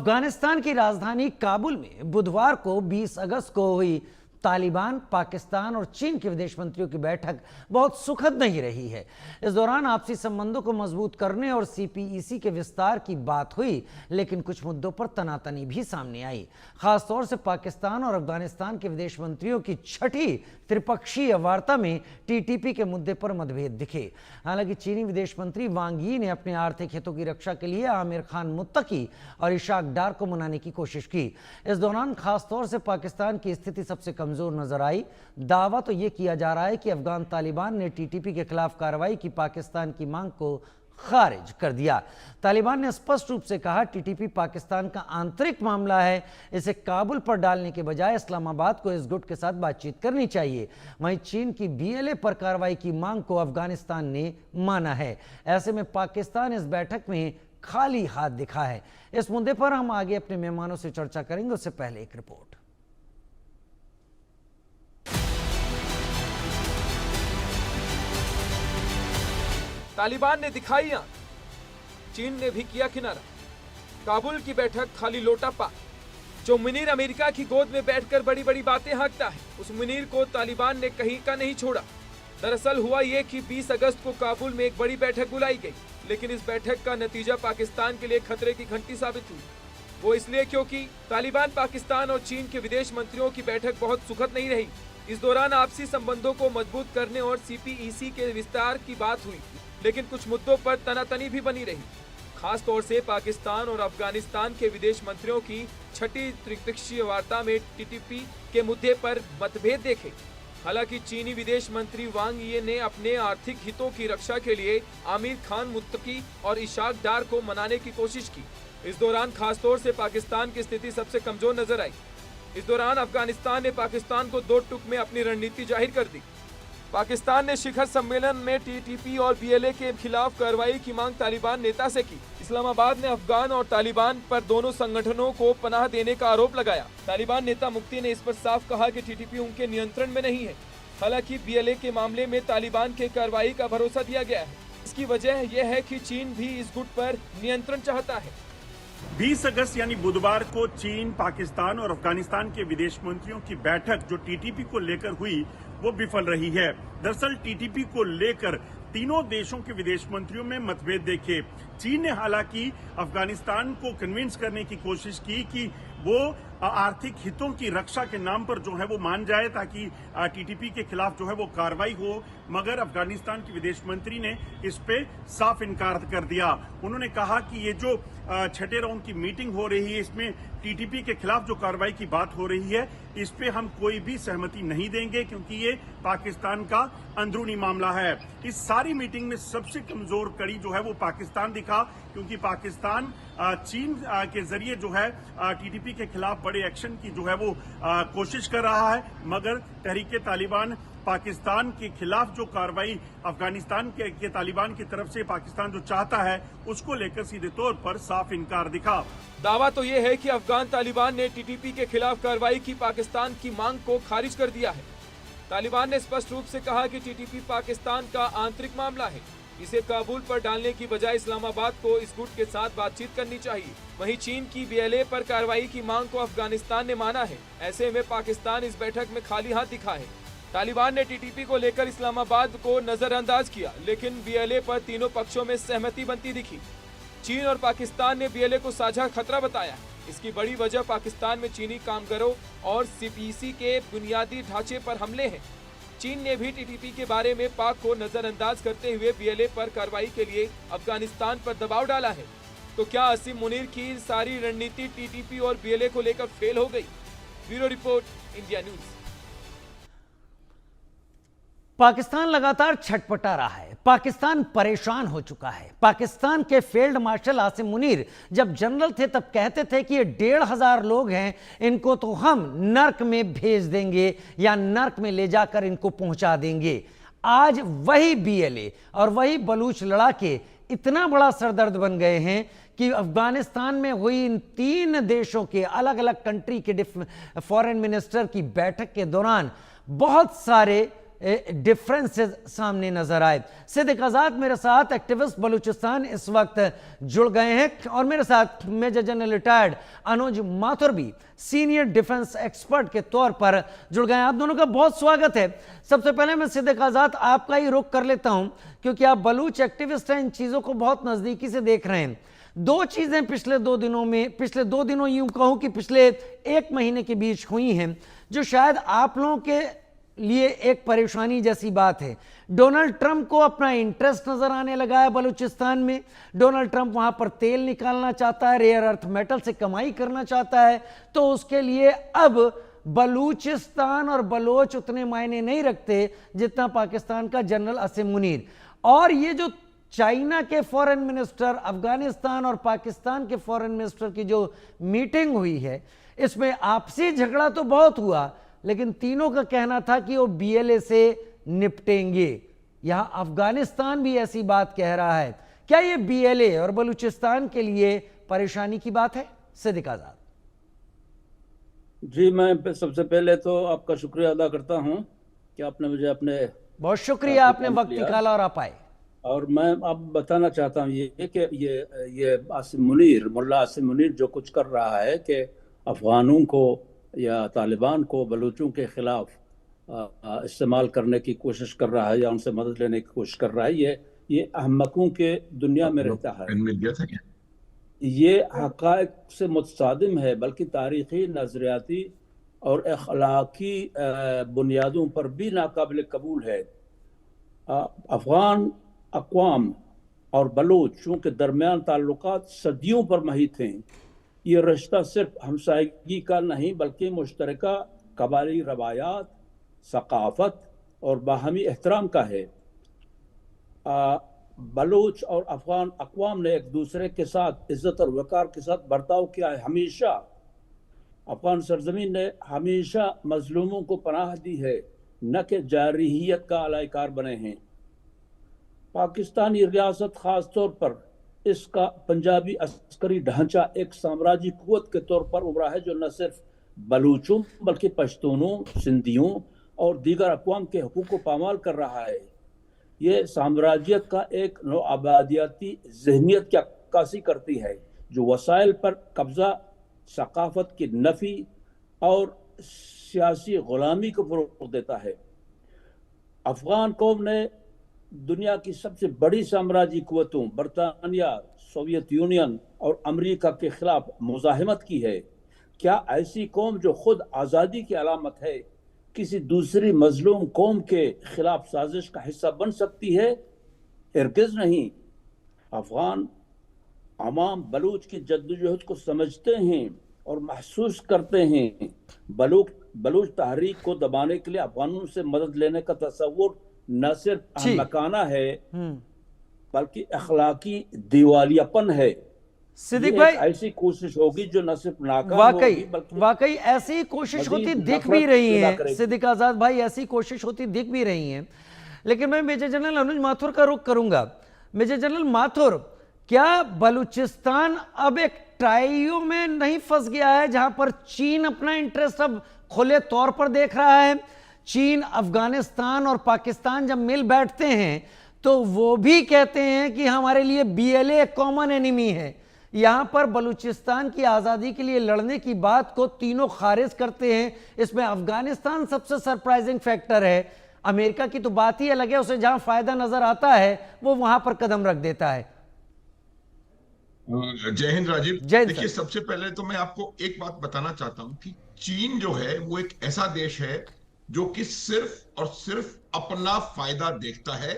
अफगानिस्तान की राजधानी काबुल में बुधवार को 20 अगस्त को हुई तालिबान, पाकिस्तान और चीन के विदेश मंत्रियों की बैठक बहुत सुखद नहीं रही है। इस दौरान आपसी संबंधों को मजबूत करने और सीपीईसी के विस्तार की बात हुई, लेकिन कुछ मुद्दों पर तनातनी भी सामने आई। खासतौर से पाकिस्तान और अफगानिस्तान के विदेश मंत्रियों की छठी त्रिपक्षीय वार्ता में टीटीपी के मुद्दे पर मतभेद दिखे। हालांकि चीनी विदेश मंत्री वांग यी ने अपने आर्थिक हितों की रक्षा के लिए आमिर खान मुत्तकी और इशाक डार को मनाने की कोशिश की। इस दौरान खासतौर से पाकिस्तान की स्थिति सबसे कमजोर नजर आई। दावा तो यह किया जा रहा है कि अफगान तालिबान ने टीटीपी के खिलाफ कार्रवाई की पाकिस्तान की मांग को खारिज कर दिया। तालिबान ने स्पष्ट रूप से कहा, टीटीपी पाकिस्तान का आंतरिक मामला है, इसे काबुल पर डालने के बजाय इस्लामाबाद को इस गुट के साथ बातचीत करनी चाहिए। वहीं चीन की बीएलए पर कार्रवाई की मांग को अफगानिस्तान ने माना है। ऐसे में पाकिस्तान इस बैठक में खाली हाथ दिखा है। इस मुद्दे पर हम आगे अपने मेहमानों से चर्चा करेंगे, उससे पहले एक रिपोर्ट। तालिबान ने दिखाई आंख, चीन ने भी किया किनारा। काबुल की बैठक खाली लोटा पा। जो मुनीर अमेरिका की गोद में बैठकर बड़ी बड़ी बातें हाँकता है, उस मुनीर को तालिबान ने कहीं का नहीं छोड़ा। दरअसल हुआ ये कि 20 अगस्त को काबुल में एक बड़ी बैठक बुलाई गई, लेकिन इस बैठक का नतीजा पाकिस्तान के लिए खतरे की घंटी साबित हुई। वो इसलिए क्योंकि तालिबान, पाकिस्तान और चीन के विदेश मंत्रियों की बैठक बहुत सुखद नहीं रही। इस दौरान आपसी संबंधों को मजबूत करने और सीपीईसी के विस्तार की बात हुई, लेकिन कुछ मुद्दों पर तनातनी भी बनी रही। खास तौर से पाकिस्तान और अफगानिस्तान के विदेश मंत्रियों की छठी त्रिपक्षीय वार्ता में टीटीपी के मुद्दे पर मतभेद देखे। हालांकि चीनी विदेश मंत्री वांग यी ने अपने आर्थिक हितों की रक्षा के लिए आमिर खान मुत्तकी और इशाक डार को मनाने की कोशिश की। इस दौरान खासतौर से पाकिस्तान की स्थिति सबसे कमजोर नजर आई। इस दौरान अफगानिस्तान ने पाकिस्तान को दो टुक में अपनी रणनीति जाहिर कर दी। पाकिस्तान ने शिखर सम्मेलन में टीटीपी और बीएलए के खिलाफ कार्रवाई की मांग तालिबान नेता से की। इस्लामाबाद ने अफगान और तालिबान पर दोनों संगठनों को पनाह देने का आरोप लगाया। तालिबान नेता मुफ्ती ने इस पर साफ कहा कि टीटीपी उनके नियंत्रण में नहीं है। हालांकि बीएलए के मामले में तालिबान के कार्रवाई का भरोसा दिया गया है। इसकी वजह यह है कि चीन भी इस गुट पर नियंत्रण चाहता है। 20 अगस्त यानी बुधवार को चीन, पाकिस्तान और अफगानिस्तान के विदेश मंत्रियों की बैठक जो टीटीपी को लेकर हुई वो विफल रही है। दरअसल टीटीपी को लेकर तीनों देशों के विदेश मंत्रियों में मतभेद देखे। चीन ने हालांकि अफगानिस्तान को कन्विंस करने की कोशिश की कि वो आर्थिक हितों की रक्षा के नाम पर जो है वो मान जाए ताकि टीटीपी के खिलाफ जो है वो कार्रवाई हो, मगर अफगानिस्तान के विदेश मंत्री ने इस पे साफ इनकार कर दिया। उन्होंने कहा कि ये जो छठे राउंड की मीटिंग हो रही है, इसमें टीटीपी के खिलाफ जो कार्रवाई की बात हो रही है, इस पे हम कोई भी सहमति नहीं देंगे क्योंकि ये पाकिस्तान का अंदरूनी मामला है। इस सारी मीटिंग में सबसे कमजोर कड़ी जो है वो पाकिस्तान दिखा, क्योंकि पाकिस्तान चीन के जरिए जो है टीटीपी के खिलाफ बड़े एक्शन की जो है वो कोशिश कर रहा है, मगर तहरीके तालिबान पाकिस्तान के खिलाफ जो कार्रवाई अफगानिस्तान के तालिबान की तरफ से पाकिस्तान जो चाहता है उसको लेकर सीधे तौर पर साफ इनकार दिखा। दावा तो ये है कि अफगान तालिबान ने टीटीपी के खिलाफ कार्रवाई की पाकिस्तान की मांग को खारिज कर दिया है। तालिबान ने स्पष्ट रूप से कहा कि टीटीपी पाकिस्तान का आंतरिक मामला है, इसे काबुल पर डालने की बजाय इस्लामाबाद को इस गुट के साथ बातचीत करनी चाहिए। वहीं चीन की बीएलए पर कार्रवाई की मांग को अफगानिस्तान ने माना है। ऐसे में पाकिस्तान इस बैठक में खाली हाथ दिखा है। तालिबान ने टीटीपी को लेकर इस्लामाबाद को नजरअंदाज किया, लेकिन बीएलए पर तीनों पक्षों में सहमति बनती दिखी। चीन और पाकिस्तान ने बीएलए को साझा खतरा बताया। इसकी बड़ी वजह पाकिस्तान में चीनी कामगारों और सीपीईसी के बुनियादी ढांचे पर हमले हैं। चीन ने भी टीटीपी के बारे में पाक को नजरअंदाज करते हुए बीएलए पर कार्रवाई के लिए अफगानिस्तान पर दबाव डाला है। तो क्या असीम मुनीर की सारी रणनीति टीटीपी और बीएलए को लेकर फेल हो गई? Bureau report, India news. Pakistan लगातार छटपटा रहा है। पाकिस्तान परेशान हो चुका है। पाकिस्तान के फील्ड मार्शल आसिम मुनीर जब जनरल थे तब कहते थे कि ये 1,500 लोग हैं, इनको तो हम नर्क में भेज देंगे या नर्क में ले जाकर इनको पहुंचा देंगे। आज वही बीएलए और वही बलूच लड़ाके इतना बड़ा सरदर्द बन गए हैं कि अफगानिस्तान में हुई इन 3 देशों के अलग अलग कंट्री के फॉरेन मिनिस्टर की बैठक के दौरान बहुत सारे डिफरेंसेस सामने नजर आए। सिद्दीक आजाद मेरे साथ एक्टिविस्ट बलूचिस्तान इस वक्त जुड़ गए हैं और मेरे साथ मेजर जनरल रिटायर्ड अनुज माथुर भी सीनियर डिफेंस एक्सपर्ट के तौर पर जुड़ गए हैं। आप दोनों का बहुत स्वागत है। सबसे पहले मैं सिद्दीक आजाद आपका ही रुख कर लेता हूं क्योंकि आप बलूच एक्टिविस्ट हैं, इन चीजों को बहुत नजदीकी से देख रहे हैं। दो चीजें पिछले दो दिनों यूं कहूं कि पिछले एक महीने के बीच हुई हैं जो शायद आप लोगों के लिए एक परेशानी जैसी बात है। डोनाल्ड ट्रंप को अपना इंटरेस्ट नजर आने लगा है बलूचिस्तान में। डोनाल्ड ट्रंप वहां पर तेल निकालना चाहता है, रेयर अर्थ मेटल से कमाई करना चाहता है, तो उसके लिए अब बलूचिस्तान और बलोच उतने मायने नहीं रखते जितना पाकिस्तान का जनरल असीम मुनीर। और ये जो चाइना के फॉरेन मिनिस्टर, अफगानिस्तान और पाकिस्तान के फॉरेन मिनिस्टर की जो मीटिंग हुई है, इसमें आपसी झगड़ा तो बहुत हुआ, लेकिन तीनों का कहना था कि वो बीएलए से निपटेंगे। यहां अफगानिस्तान भी ऐसी बात कह रहा है। क्या ये बीएलए और बलूचिस्तान के लिए परेशानी की बात है? सिद्दीक आजाद जी, मैं सबसे पहले तो आपका शुक्रिया अदा करता हूं कि आपने मुझे अपने बहुत शुक्रिया, आपने वक्त निकाला और आप आए। और मैं अब बताना चाहता हूं ये कि ये आसिम मुनीर, मुल्ला आसिम मुनीर जो कुछ कर रहा है कि अफगानों को या तालिबान को बलूचों के खिलाफ इस्तेमाल करने की कोशिश कर रहा है या उनसे मदद लेने की कोशिश कर रहा है, ये अहमकों के दुनिया में रहता है। ये हक़ाइक़ से मुतसादिम है, बल्कि तारीख़ी, नज़रियाती और अखलाकी बुनियादों पर भी नाकाबिल कबूल है। अफ़गान अक़वाम और बलूचों के दरमियान ताल्लुकात सदियों पर महित हैं। ये रिश्ता सिर्फ हमसायगी का नहीं बल्कि मुश्तरका कबायली रवायात, सकाफ़त और बाहमी एहतराम का है। बलूच और अफ़गान अक़वाम ने एक दूसरे के साथ इज़्ज़त और वक़ार के साथ बर्ताव किया है। हमेशा अफ़गान सरज़मीन ने हमेशा मज़लूमों को पनाह दी है, न कि जारहियत का अलाइकार बने हैं। पाकिस्तानी रियासत ख़ास तौर पर इसका पंजाबी अस्करी ढांचा एक साम्राज्य कुव्वत के तौर पर उभरा है जो न सिर्फ बलूचों बल्कि पश्तूनों, सिंधियों और दीगर अक़वाम के हकूक़ को पामाल कर रहा है। ये साम्राज्यत का एक नौआबादियाती ज़हनियत की अक्कासी करती है जो वसाइल पर कब्ज़ा, सकाफ़त की नफ़ी और सियासी ग़ुलामी को फ़रोग़ देता है। अफ़गान कौम ने दुनिया की सबसे बड़ी साम्राज्य कुव्वतों बरतानिया, सोवियत यूनियन और अमेरिका के खिलाफ मुज़ाहिमत की है। क्या ऐसी कौम जो खुद आज़ादी की अलामत है किसी दूसरी मजलूम कौम के खिलाफ साजिश का हिस्सा बन सकती है? हरगिज़ नहीं। अफ़गान अवाम बलूच की जद्दोजहद को समझते हैं और महसूस करते हैं। बलूच तहरीक को दबाने के लिए अफ़गानों से मदद लेने का तसव्वुर न सिर्फ अहमकाना है बल्कि अखलाकी दिवालियापन है। सिद्दीक भाई, ऐसी कोशिश होगी जो न सिर्फ नाकाम होगी बल्कि वाकई ऐसी कोशिश होती दिख भी रही है। सिद्दीक आजाद भाई, ऐसी कोशिश होती दिख भी रही है। लेकिन मैं मेजर जनरल अनुज माथुर का रुख करूंगा। मेजर जनरल माथुर, क्या बलूचिस्तान अब एक ट्राइयो में नहीं फंस गया है जहां पर चीन अपना इंटरेस्ट अब खुले तौर पर देख रहा है? चीन, अफगानिस्तान और पाकिस्तान जब मिल बैठते हैं तो वो भी कहते हैं कि हमारे लिए बीएलए कॉमन एनिमी है। यहां पर बलूचिस्तान की आज़ादी के लिए लड़ने की बात को तीनों खारिज करते हैं। इसमें अफगानिस्तान सबसे सरप्राइजिंग फैक्टर है। अमेरिका की तो बात ही अलग है, उसे जहां फायदा नजर आता है वो वहां पर कदम रख देता है। जय हिंद राजीव। देखिए, सबसे पहले तो मैं आपको एक बात बताना चाहता हूं कि चीन जो है वो एक ऐसा देश है जो कि सिर्फ और सिर्फ अपना फायदा देखता है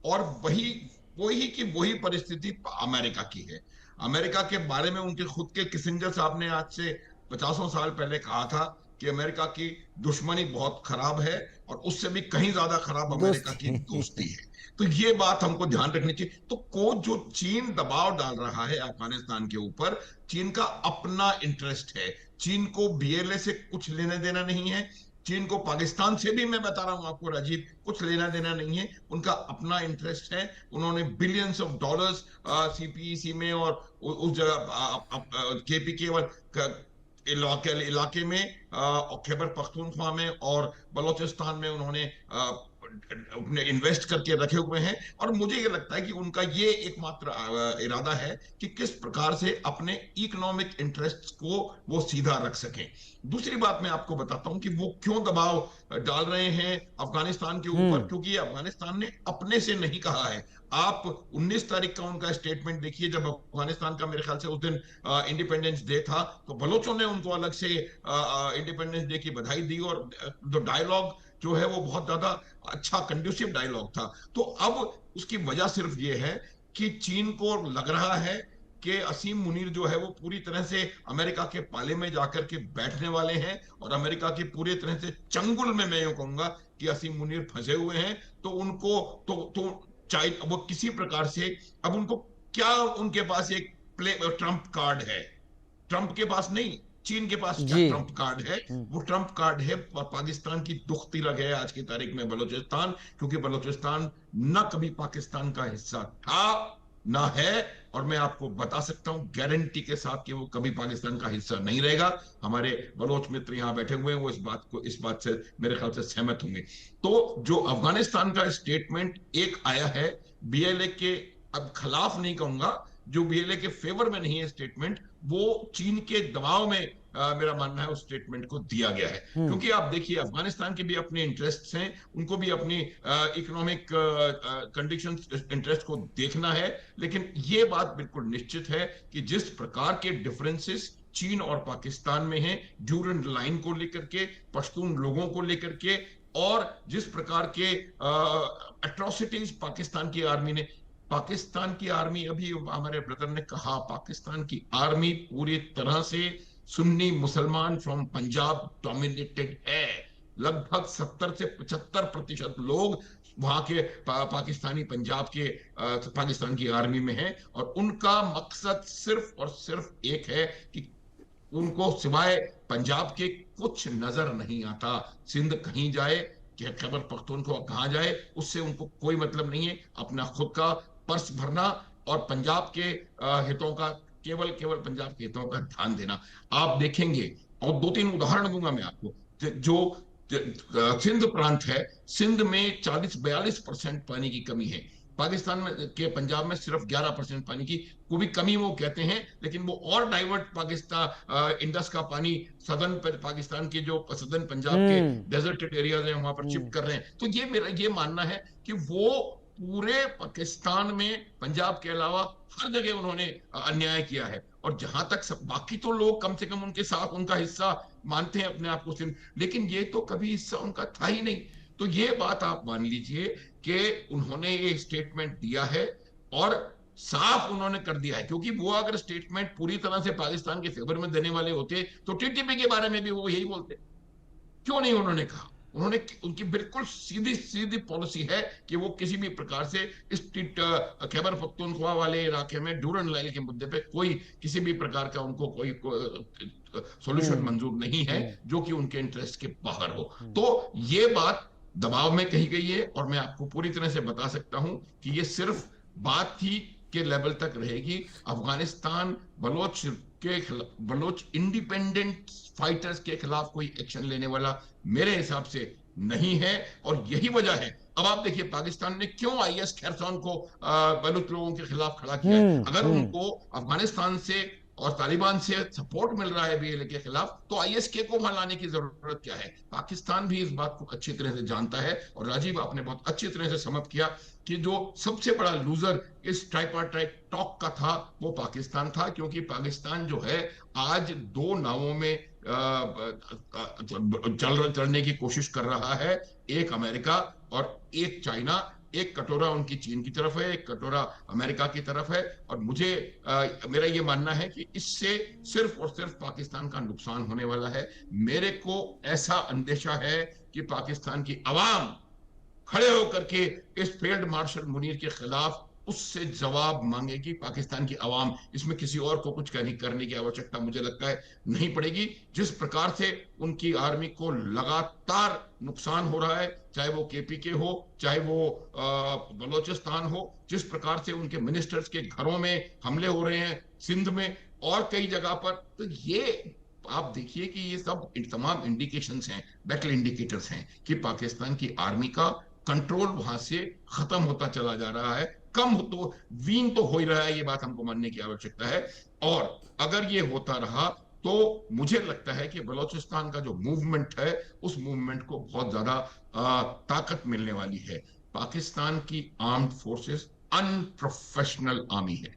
और वही परिस्थिति अमेरिका की है। अमेरिका के बारे में उनके खुद के किसिंजर साहब ने आज से 50 साल पहले कहा था कि अमेरिका की दुश्मनी बहुत खराब है और उससे भी कहीं ज्यादा खराब अमेरिका की दोस्ती है। तो ये बात हमको ध्यान रखनी चाहिए। तो जो चीन दबाव डाल रहा है अफगानिस्तान के ऊपर, चीन का अपना इंटरेस्ट है। चीन को बीएलए से कुछ लेना देना नहीं है। चीन को पाकिस्तान से भी, मैं बता रहा हूं आपको राजीव, कुछ लेना देना नहीं है। उनका अपना इंटरेस्ट है। उन्होंने बिलियंस ऑफ डॉलर्स सीपीईसी में और उस जगह केपीके इलाके में, खैबर पख्तूनख्वा में और बलोचिस्तान में उन्होंने अपने इन्वेस्ट करके रखे हुए हैं, और मुझे ये लगता है कि उनका ये एकमात्र इरादा है कि किस प्रकार से अपने इकोनॉमिक इंटरेस्ट्स को वो सीधा रख सकें। दूसरी बात मैं आपको बताता हूं कि वो क्यों दबाव डाल रहे हैं अफगानिस्तान के ऊपर, क्योंकि ये अफगानिस्तान ने अपने से नहीं कहा है। आप 19 तारीख का उनका स्टेटमेंट देखिए, जब अफगानिस्तान का मेरे ख्याल से उस दिन इंडिपेंडेंस डे था, तो बलोचों ने उनको अलग से इंडिपेंडेंस डे की बधाई दी, और जो डायलॉग जो है वो बहुत ज्यादा अच्छा कंड्यूसिव डायलॉग था। तो अब उसकी वजह सिर्फ ये है कि चीन को लग रहा है कि असीम मुनीर जो है वो पूरी तरह से अमेरिका के पाले में जाकर के बैठने वाले हैं, और अमेरिका के पूरी तरह से चंगुल में मैं यूं कहूंगा कि असीम मुनीर फंसे हुए हैं। तो उनको तो चाहे वो किसी प्रकार से, अब उनको क्या, उनके पास एक ट्रम्प कार्ड है, ट्रम्प के पास नहीं, चीन के पास क्या जी। ट्रम्प कार्ड है? वो ट्रम्प कार्ड है पाकिस्तान की दुखती लग है आज की तारीख में बलूचिस्तान, क्योंकि बलूचिस्तान न कभी पाकिस्तान का हिस्सा था ना है, और मैं आपको बता सकता हूं गारंटी के साथ कि वो कभी पाकिस्तान का हिस्सा नहीं रहेगा। हमारे बलोच मित्र यहां बैठे हुए हैं, वो इस बात से मेरे ख्याल से सहमत होंगे। तो जो अफगानिस्तान का स्टेटमेंट एक आया है बीएलए के, अब खिलाफ नहीं कहूंगा, जो बीएलए के फेवर में नहीं है स्टेटमेंट, वो चीन के दबाव में मेरा मानना है उस स्टेटमेंट को दिया गया है। क्योंकि आप देखिए अफगानिस्तान के भी अपने इंटरेस्ट्स हैं, उनको भी अपनी इकोनॉमिक कंडीशंस इंटरेस्ट को देखना है, लेकिन ये बात बिल्कुल निश्चित है कि जिस प्रकार के डिफरेंसेस चीन और पाकिस्तान में हैं, ड्यूरेंट लाइन को लेकर के, पश्तून लोगों को लेकर के, और जिस प्रकार के एट्रोसिटीज पाकिस्तान की आर्मी, अभी हमारे ब्रदर ने कहा, पाकिस्तान की आर्मी पूरी तरह से सुन्नी मुसलमान फ्रॉम पंजाब डोमिनेटेड है। लगभग 70 से 75% लोग वहां के पाकिस्तानी पंजाब के पाकिस्तान की आर्मी में हैं, और उनका मकसद सिर्फ और सिर्फ एक है कि उनको सिवाय पंजाब के कुछ नजर नहीं आता। सिंध कहीं जाए, खैबर पख्तूनख्वा कहां जाए, उससे उनको कोई मतलब नहीं है। अपना खुद का पर्स भरना और पंजाब के हितों का, केवल पंजाब के हितों का ध्यान देना। आप देखेंगे, और 2-3 उदाहरण दूंगा मैं आपको, जो सिंध प्रांत है, सिंध में 40-42% पानी की कमी है। पाकिस्तान में के पंजाब में सिर्फ 11% पानी की को भी कमी वो कहते हैं, लेकिन वो और डाइवर्ट पाकिस्तान इंडस का पानी सदर्न पाकिस्तान के, जो सदर्न पंजाब के डेजर्टेड एरियाज हैं वहां पर शिफ्ट कर रहे हैं। तो ये मेरा ये मानना है कि वो पूरे पाकिस्तान में पंजाब के अलावा हर जगह उन्होंने अन्याय किया है। और जहां तक सब बाकी तो लोग कम से कम उनके साथ उनका हिस्सा मानते हैं अपने आप को सिंध, लेकिन ये तो कभी हिस्सा उनका था ही नहीं। तो ये बात आप मान लीजिए कि उन्होंने ये स्टेटमेंट दिया है, और साफ उन्होंने कर दिया है, क्योंकि वो अगर स्टेटमेंट पूरी तरह से पाकिस्तान के फेवर में देने वाले होते तो टीटीपी के बारे में भी वो यही बोलते। क्यों नहीं उन्होंने कहा? उनकी बिल्कुल सीधी सीधी पॉलिसी है कि वो किसी भी प्रकार से इस खैबर पख्तूनख्वा वाले इलाके में ड्यूरन लाइन के मुद्दे पे कोई किसी भी प्रकार का उनको कोई सॉल्यूशन मंजूर नहीं है जो कि उनके इंटरेस्ट के बाहर हो। तो ये बात दबाव में कही गई है, और मैं आपको पूरी तरह से बता सकता हूं कि ये सिर्फ बात ही के लेवल तक रहेगी। अफगानिस्तान बलोच इंडिपेंडेंट फाइटर्स के खिलाफ कोई एक्शन लेने वाला मेरे हिसाब से नहीं है, और यही वजह है। अब आप देखिए पाकिस्तान ने क्यों आईएस खैरसान को बलूच लोगों के खिलाफ खड़ा किया है। अगर उनको अफगानिस्तान से और तालिबान से सपोर्ट मिल रहा है बीएलए के खिलाफ, तो आईएसके को वहां लाने की जरूरत क्या है? पाकिस्तान भी इस बात को अच्छी तरह से जानता है, और राजीव आपने बहुत अच्छी तरह से समझ किया कि जो सबसे बड़ा लूजर इस ट्राइपार्टाइट टॉक का था वो पाकिस्तान था, क्योंकि पाकिस्तान जो है आज 2 नावों में चलने की कोशिश कर रहा है, एक अमेरिका और एक चाइना। एक कटोरा उनकी चीन की तरफ है, एक कटोरा अमेरिका की तरफ है, और मेरा ये मानना है कि इससे सिर्फ और सिर्फ पाकिस्तान का नुकसान होने वाला है। मेरे को ऐसा अंदेशा है कि पाकिस्तान की आवाम खड़े होकर के इस फील्ड मार्शल मुनीर के खिलाफ उससे जवाब मांगेगी। पाकिस्तान की आवाम, इसमें किसी और को कुछ करने की आवश्यकता मुझे लगता है नहीं पड़ेगी। जिस प्रकार से उनकी आर्मी को लगातार नुकसान हो रहा है, चाहे वो केपीके हो, चाहे वो बलोचिस्तान हो, जिस प्रकार से उनके मिनिस्टर्स के घरों में हमले हो रहे हैं सिंध में और कई जगह पर, तो ये आप देखिए कि ये सब तमाम इंडिकेशंस हैं, बैटल इंडिकेटर्स हैं कि पाकिस्तान की आर्मी का कंट्रोल वहां से खत्म होता चला जा रहा है, कम तो वीन तो हो ही रहा है, ये बात हमको मानने की आवश्यकता है। और अगर ये होता रहा तो मुझे लगता है कि बलूचिस्तान का जो मूवमेंट है उस मूवमेंट को बहुत ज्यादा ताकत मिलने वाली है। पाकिस्तान की आर्म्ड फोर्सेस अनप्रोफेशनल आर्मी है,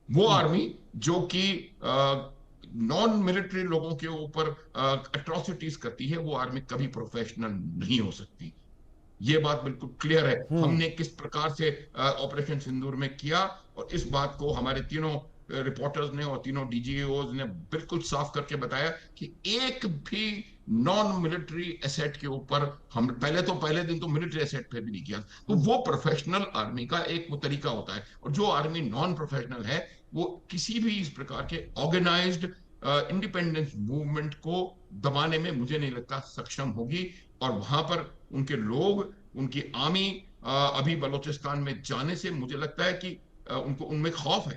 वो आर्मी जो कि नॉन मिलिट्री लोगों के ऊपर अट्रॉसिटीज करती है, वो आर्मी कभी प्रोफेशनल नहीं हो सकती। ये बात बिल्कुल क्लियर है। हमने किस प्रकार से ऑपरेशन सिंदूर में किया, और इस बात को हमारे तीनों रिपोर्टर्स ने और तीनों डीजीओज ने बिल्कुल साफ करके बताया कि एक भी नॉन मिलिट्री एसेट के ऊपर हम पहले दिन तो मिलिट्री एसेट पे भी नहीं किया। तो वो प्रोफेशनल आर्मी का एक वो तरीका होता है, और जो आर्मी नॉन प्रोफेशनल है वो किसी भी इस प्रकार के ऑर्गेनाइज्ड इंडिपेंडेंस मूवमेंट को दबाने में मुझे नहीं लगता सक्षम होगी। और वहां पर उनके लोग, उनकी आर्मी अभी बलूचिस्तान में जाने से मुझे लगता है कि उनको उनमें खौफ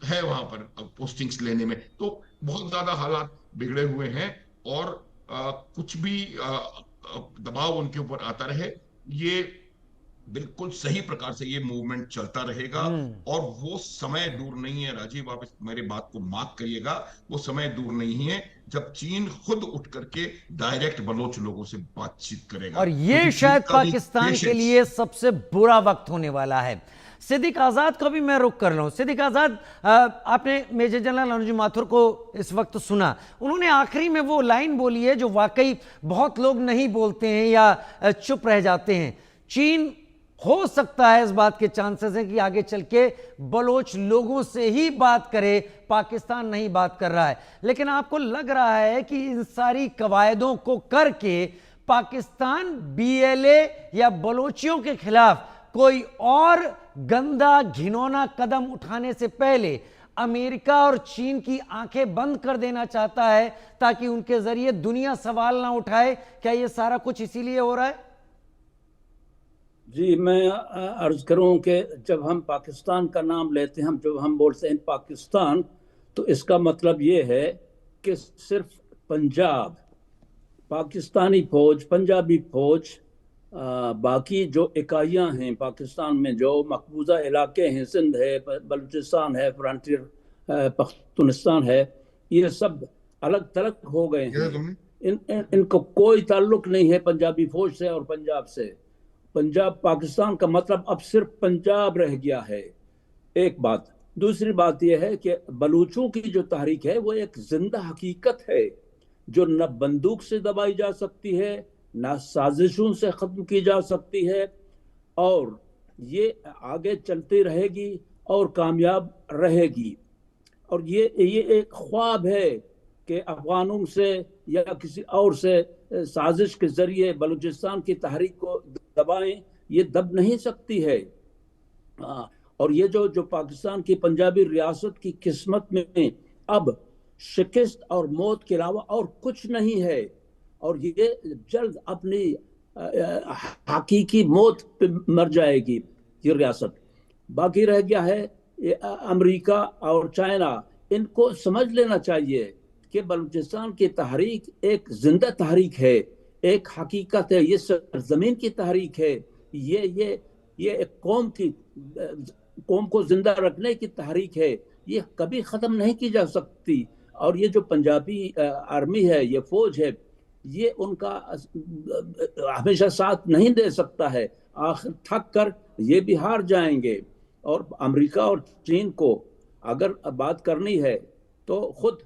है वहां पर पोस्टिंग्स लेने में। तो बहुत ज्यादा हालात बिगड़े हुए हैं, और कुछ भी दबाव उनके ऊपर आता रहे, ये बिल्कुल सही प्रकार से ये मूवमेंट चलता रहेगा। और वो समय दूर नहीं है राजीव, आप मेरी बात को मार्क करिएगा, वो समय दूर नहीं है जब चीन खुद उठ करके डायरेक्ट बलोच लोगों से बातचीत करेगा। और ये शायद पाकिस्तान के लिए सबसे बुरा वक्त होने वाला है। सिद्दीक आजाद को भी मैं रुक कर लूं। सिद्दीक आजाद, आपने मेजर जनरल अनुज माथुर को इस वक्त सुना, उन्होंने आखिरी में वो लाइन बोली है जो वाकई बहुत लोग नहीं बोलते हैं या चुप रह जाते हैं। चीन हो सकता है, इस बात के चांसेस हैं कि आगे चल के बलोच लोगों से ही बात करे, पाकिस्तान नहीं बात कर रहा है। लेकिन आपको लग रहा है कि इन सारी कवायदों को करके पाकिस्तान बीएलए या बलोचियों के खिलाफ कोई और गंदा घिनौना कदम उठाने से पहले अमेरिका और चीन की आंखें बंद कर देना चाहता है, ताकि उनके जरिए दुनिया सवाल ना उठाए। क्या ये सारा कुछ इसीलिए हो रहा है? जी, मैं अर्ज करूं कि जब हम पाकिस्तान का नाम लेते हैं, जब हम बोलते हैं पाकिस्तान, तो इसका मतलब ये है कि सिर्फ पंजाब, पाकिस्तानी फौज, पंजाबी फौज, बाकी जो इकाइयां हैं पाकिस्तान में, जो मकबूजा इलाके हैं, सिंध है, बलूचिस्तान है, फ्रंटियर पख्तूनिस्तान है, ये सब अलग थलग हो गए हैं। इनको कोई ताल्लुक नहीं है पंजाबी फौज से और पंजाब से। पंजाब, पाकिस्तान का मतलब अब सिर्फ पंजाब रह गया है, एक बात। दूसरी बात यह है कि बलूचों की जो तहरीक है वो एक जिंदा हकीकत है, जो न बंदूक से दबाई जा सकती है, न साजिशों से ख़त्म की जा सकती है, और ये आगे चलती रहेगी और कामयाब रहेगी। और ये एक ख्वाब है कि अफगानों से या किसी और से साजिश के जरिए बलूचिस्तान की तहरीक को दबाएं, ये दब नहीं सकती है। और ये जो पाकिस्तान की पंजाबी रियासत की किस्मत में अब शिकस्त और मौत के अलावा और कुछ नहीं है, और ये जल्द अपनी हकीकी मौत पे मर जाएगी ये रियासत। बाकी रह गया है अमेरिका और चाइना। इनको समझ लेना चाहिए कि बलूचिस्तान की तहरीक एक जिंदा तहरीक है, एक हकीकत है, ये सरजमीन की तहरीक है, ये एक कौम को जिंदा रखने की तहरीक है, ये कभी ख़त्म नहीं की जा सकती। और ये जो पंजाबी आर्मी है, ये फौज है, ये उनका हमेशा साथ नहीं दे सकता है, आखिर थक कर ये भी हार जाएंगे। और अमेरिका और चीन को अगर बात करनी है तो खुद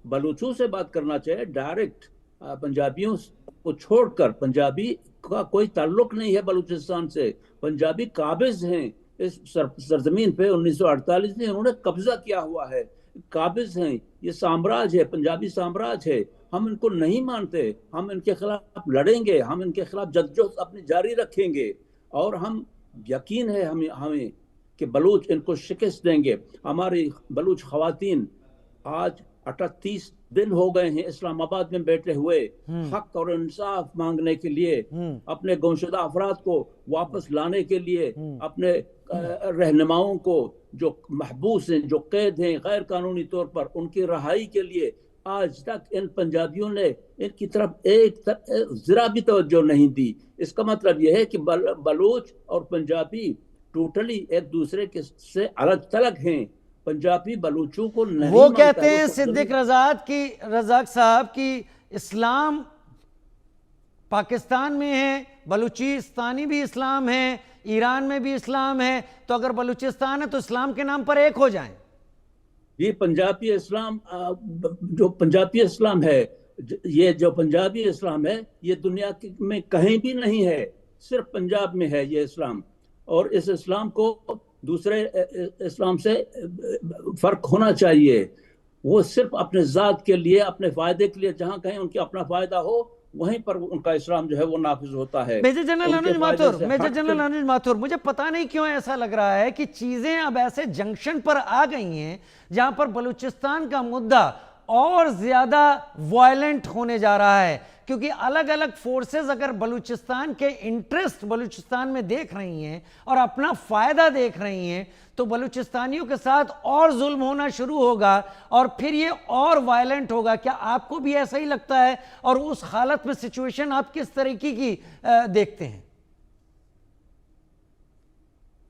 बलूचों से बात करना चाहिए डायरेक्ट। पंजाबियों को छोड़कर, पंजाबी का कोई ताल्लुक नहीं है बलूचिस्तान से। पंजाबी काबिज हैं इस सरजमीन पे, 1948 में उन्होंने कब्जा किया हुआ है, काबिज हैं। ये साम्राज्य है, पंजाबी साम्राज्य है। हम इनको नहीं मानते, हम इनके खिलाफ लड़ेंगे, हम इनके खिलाफ जद्दोजहद अपनी जारी रखेंगे, और हम यकीन है हमें कि बलूच इनको शिकस्त देंगे। हमारी बलूच खवातीन आज 38 दिन हो गए हैं इस्लामाबाद में बैठे हुए, हक और इंसाफ मांगने के लिए, अपने गुमशुदा अफराद को वापस लाने के लिए, अपने रहनुमाओं को जो महबूस हैं, जो कैद हैं गैर कानूनी तौर पर, उनकी रहाई के लिए आज तक इन पंजाबियों ने इनकी तरफ जरा भी तवज्जो नहीं दी। इसका मतलब यह है कि बलूच और पंजाबी टोटली एक दूसरे के से अलग थलग हैं। पंजाबी बलूचों को नहीं वो मानता कहते हैं सिद्दीक रज़ाक साहब की इस्लाम पाकिस्तान में है, बलूचिस्तानी भी इस्लाम है, ईरान में भी इस्लाम है, तो अगर बलूचिस्तान है तो इस्लाम के नाम पर एक हो जाएं। ये पंजाबी इस्लाम, जो पंजाबी इस्लाम है, ये जो पंजाबी इस्लाम है, ये दुनिया में कहीं भी नहीं है, सिर्फ पंजाब में है ये इस्लाम। और इस इस्लाम को दूसरे इस्लाम से फर्क होना चाहिए। वो सिर्फ अपने ज़ात के लिए, अपने फायदे के लिए, जहां कहीं उनके अपना फायदा हो वहीं पर उनका इस्लाम जो है वो नाफिज होता है। मेजर जनरल अनुज माथुर, मुझे पता नहीं क्यों ऐसा लग रहा है कि चीजें अब ऐसे जंक्शन पर आ गई हैं जहां पर बलूचिस्तान का मुद्दा और ज्यादा वायलेंट होने जा रहा है, क्योंकि अलग अलग फोर्सेस अगर बलूचिस्तान के इंटरेस्ट बलूचिस्तान में देख रही हैं और अपना फायदा देख रही हैं, तो बलूचिस्तानियों के साथ और जुल्म होना शुरू होगा और फिर ये और वायलेंट होगा। क्या आपको भी ऐसा ही लगता है? और उस हालत में सिचुएशन आप किस तरीके की देखते हैं?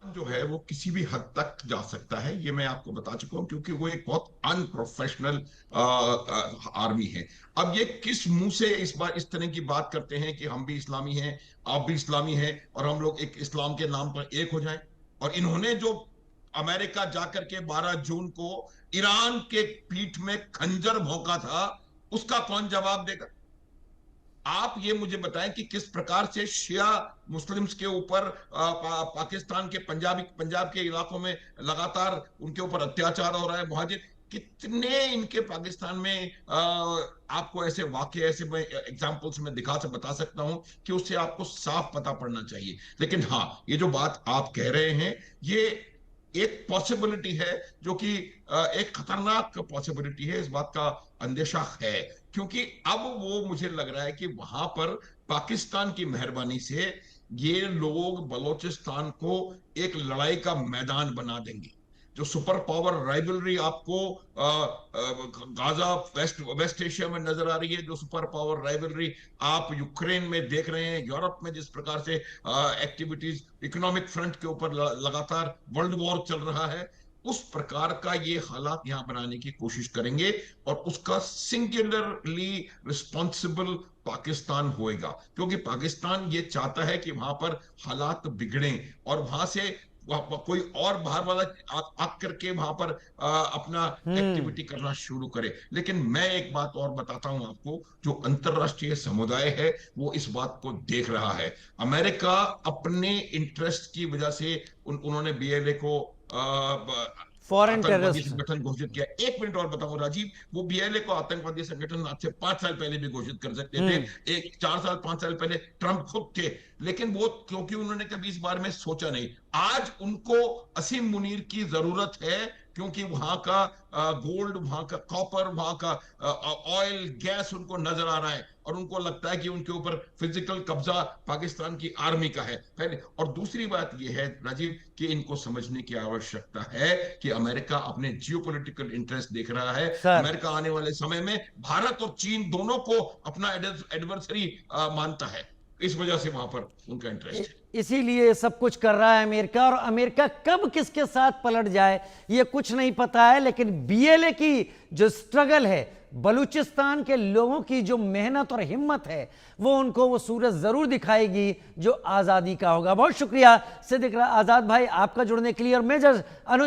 जो है वो किसी भी हद तक जा सकता है, ये मैं आपको बता चुका हूं, क्योंकि वो एक बहुत अनप्रोफेशनल आर्मी है। अब ये किस मुंह से इस तरह की बात करते हैं कि हम भी इस्लामी हैं, आप भी इस्लामी हैं, और हम लोग एक इस्लाम के नाम पर एक हो जाएं। और इन्होंने जो अमेरिका जाकर के 12 जून को ईरान के पीठ में खंजर भोंका था, उसका कौन जवाब देगा? आप ये मुझे बताएं कि किस प्रकार से शिया मुस्लिम्स के ऊपर पाकिस्तान के पंजाब के इलाकों में लगातार उनके ऊपर अत्याचार हो रहा है। मुहाजिर कितने इनके पाकिस्तान में आपको ऐसे वाकये, ऐसे मैं एग्जाम्पल्स में बता सकता हूं कि उससे आपको साफ पता पड़ना चाहिए। लेकिन हाँ, ये जो बात आप कह रहे हैं, ये एक पॉसिबिलिटी है, जो कि एक खतरनाक पॉसिबिलिटी है। इस बात का अंदेशा है, क्योंकि अब वो मुझे लग रहा है कि वहां पर पाकिस्तान की मेहरबानी से ये लोग बलोचिस्तान को एक लड़ाई का मैदान बना देंगे। जो सुपर पावर राइवलरी आपको गाजा वेस्ट एशिया में नजर आ रही है, जो सुपर पावर राइवलरी आप यूक्रेन में देख रहे हैं, यूरोप में जिस प्रकार से एक्टिविटीज इकोनॉमिक फ्रंट के ऊपर लगातार वर्ल्ड वॉर चल रहा है, उस प्रकार का ये हालात यहां बनाने की कोशिश करेंगे, और उसका सिंगुलरली रिस्पॉन्सिबल पाकिस्तान होएगा। क्योंकि पाकिस्तान ये चाहता है कि वहां पर हालात बिगड़े और वहां से कोई और बाहर वाला आकर के वहां पर अपना एक्टिविटी करना शुरू करे। लेकिन मैं एक बात और बताता हूं आपको, जो अंतरराष्ट्रीय समुदाय है वो इस बात को देख रहा है। अमेरिका अपने इंटरेस्ट की वजह से उन्होंने BLA को फॉरेन आतंकवादी टेररिस्ट संगठन घोषित किया। एक मिनट और बताऊं राजीव, वो BLA को आतंकवादी संगठन आज से 5 साल पहले भी घोषित कर सकते थे, 4 साल 5 साल पहले ट्रंप खुद थे, लेकिन वो क्योंकि उन्होंने कभी इस बारे में सोचा नहीं। आज उनको असीम मुनीर की जरूरत है, क्योंकि वहां का गोल्ड, वहां का कॉपर, वहां का ऑयल गैस उनको नजर आ रहा है, और उनको लगता है कि उनके ऊपर फिजिकल कब्जा पाकिस्तान की आर्मी का है पहले। और दूसरी बात यह है राजीव कि इनको समझने की आवश्यकता है कि अमेरिका अपने जियोपॉलिटिकल इंटरेस्ट देख रहा है। अमेरिका आने वाले समय में भारत और चीन दोनों को अपना एडवर्सरी मानता है, इस वजह से वहां पर उनका इंटरेस्ट है। इसीलिए सब कुछ कर रहा है अमेरिका, और अमेरिका कब किसके साथ पलट जाए ये कुछ नहीं पता है। लेकिन BLA की जो स्ट्रगल है, बलूचिस्तान के लोगों की जो मेहनत और हिम्मत है, वो उनको वो सूरज जरूर दिखाएगी जो आज़ादी का होगा। बहुत शुक्रिया सिद्दीक आज़ाद भाई आपका जुड़ने के लिए, और मेजर अनुज